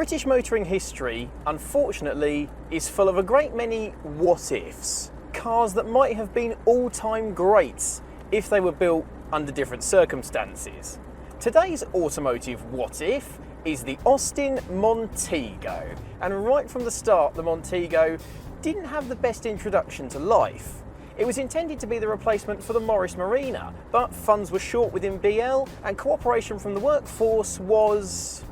British motoring history, unfortunately, is full of a great many what-ifs. Cars that might have been all-time greats if they were built under different circumstances. Today's automotive what-if is the Austin Montego. And right from the start, the Montego didn't have the best introduction to life. It was intended to be the replacement for the Morris Marina, but funds were short within BL and cooperation from the workforce was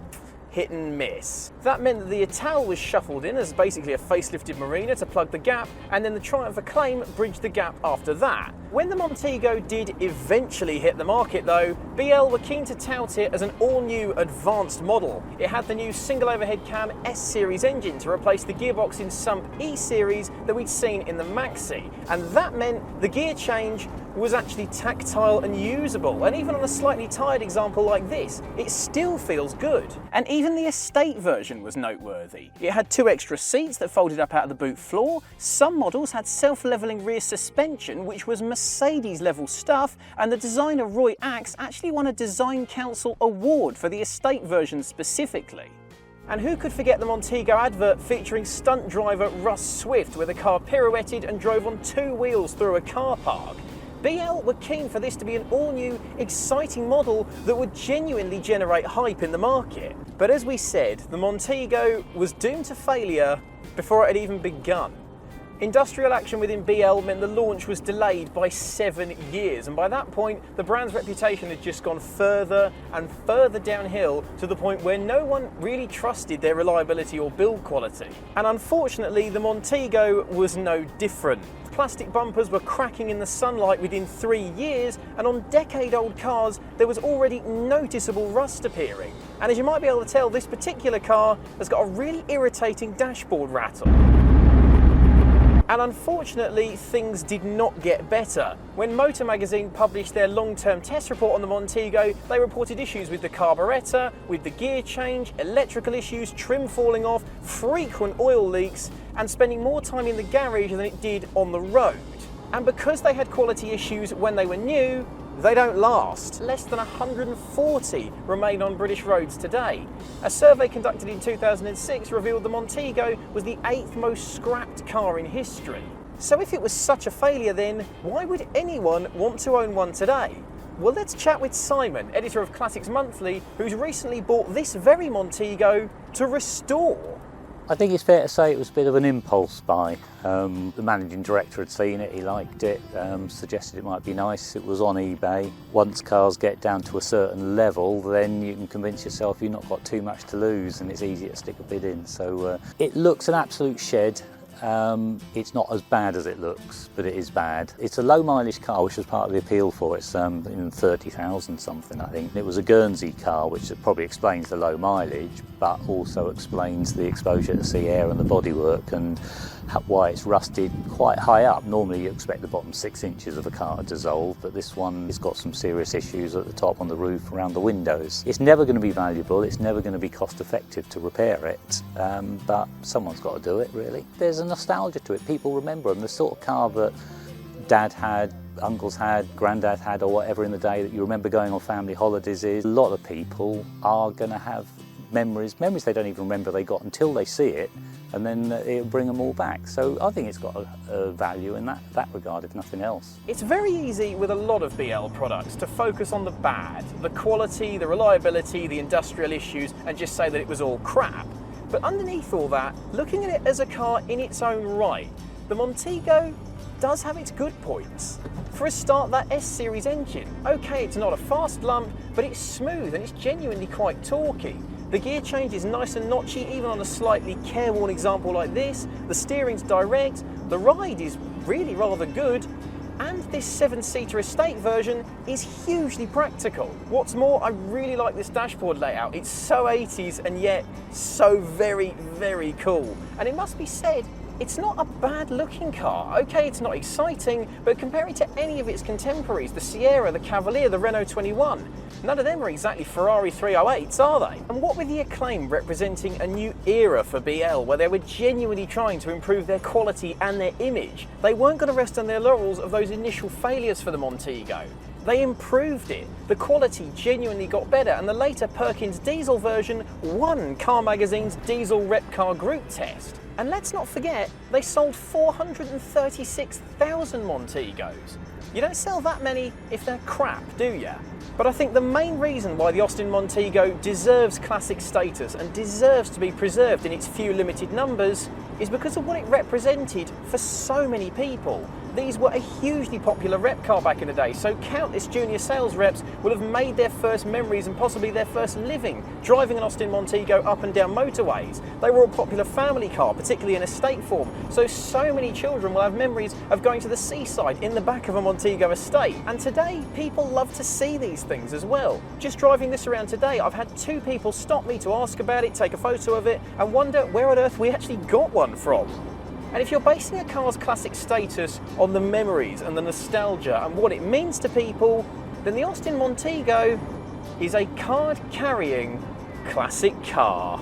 hit and miss. That meant that the Ital was shuffled in as basically a facelifted Marina to plug the gap, and then the Triumph Acclaim bridged the gap after that. When the Montego did eventually hit the market though, BL were keen to tout it as an all-new advanced model. It had the new single overhead cam S-Series engine to replace the gearbox in Sump E-Series that we'd seen in the Maxi, and that meant the gear change was actually tactile and usable, and even on a slightly tired example like this, it still feels good. And even the estate version was noteworthy. It had 2 extra seats that folded up out of the boot floor, some models had self-leveling rear suspension which was Mercedes level stuff, and the designer Roy Axe actually won a Design Council award for the estate version specifically. And who could forget the Montego advert featuring stunt driver Russ Swift, where the car pirouetted and drove on 2 wheels through a car park. BL were keen for this to be an all-new, exciting model that would genuinely generate hype in the market. But as we said, the Montego was doomed to failure before it had even begun. Industrial action within BL meant the launch was delayed by 7 years, and by that point the brand's reputation had just gone further and further downhill to the point where no one really trusted their reliability or build quality. And unfortunately the Montego was no different. Plastic bumpers were cracking in the sunlight within 3 years, and on decade-old cars there was already noticeable rust appearing. And as you might be able to tell, this particular car has got a really irritating dashboard rattle. And unfortunately, things did not get better. When Motor Magazine published their long-term test report on the Montego, they reported issues with the carburettor, with the gear change, electrical issues, trim falling off, frequent oil leaks, and spending more time in the garage than it did on the road. And because they had quality issues when they were new, they don't last. Less than 140 remain on British roads today. A survey conducted in 2006 revealed the Montego was the 8th most scrapped car in history. So if it was such a failure then, why would anyone want to own one today? Well, let's chat with Simon, editor of Classics Monthly, who's recently bought this very Montego to restore. I think it's fair to say it was a bit of an impulse buy. The managing director had seen it, he liked it, suggested it might be nice. It was on eBay. Once cars get down to a certain level, then you can convince yourself you've not got too much to lose and it's easy to stick a bid in. So it looks an absolute shed. It's not as bad as it looks, but it is bad. It's a low mileage car, which was part of the appeal for it. It's in 30,000 something, I think. It was a Guernsey car, which probably explains the low mileage, but also explains the exposure to sea air and the bodywork and why it's rusted quite high up. Normally you expect the bottom 6 inches of a car to dissolve, but this one has got some serious issues at the top, on the roof, around the windows. It's never going to be valuable, it's never going to be cost effective to repair it, but someone's got to do it really. There's a nostalgia to it, people remember them, the sort of car that Dad had, uncles had, granddad had, or whatever in the day that you remember going on family holidays is. A lot of people are going to have memories they don't even remember they got until they see it, and then it'll bring them all back. So I think it's got a value in that regard, if nothing else. It's very easy with a lot of BL products to focus on the bad, the quality, the reliability, the industrial issues, and just say that it was all crap. But underneath all that, looking at it as a car in its own right, the Montego does have its good points. For a start, that S-Series engine. Okay, it's not a fast lump, but it's smooth and it's genuinely quite torquey. The gear change is nice and notchy, even on a slightly careworn example like this. The steering's direct, the ride is really rather good, and this 7-seater estate version is hugely practical. What's more, I really like this dashboard layout. It's so 80s and yet so very, very cool. And it must be said, it's not a bad looking car. Okay, it's not exciting, but compare it to any of its contemporaries, the Sierra, the Cavalier, the Renault 21, none of them are exactly Ferrari 308s, are they? And what with the Acclaim representing a new era for BL, where they were genuinely trying to improve their quality and their image, they weren't going to rest on their laurels of those initial failures for the Montego. They improved it. The quality genuinely got better, and the later Perkins diesel version won Car Magazine's Diesel Rep Car Group test. And let's not forget, they sold 436,000 Montegos. You don't sell that many if they're crap, do you? But I think the main reason why the Austin Montego deserves classic status and deserves to be preserved in its few limited numbers is because of what it represented for so many people. These were a hugely popular rep car back in the day, so countless junior sales reps will have made their first memories and possibly their first living driving an Austin Montego up and down motorways. They were a popular family car, particularly in estate form, so many children will have memories of going to the seaside in the back of a Montego estate. And today, people love to see these things as well. Just driving this around today, I've had 2 people stop me to ask about it, take a photo of it, and wonder where on earth we actually got one from. And if you're basing a car's classic status on the memories and the nostalgia and what it means to people, then the Austin Montego is a card-carrying classic car.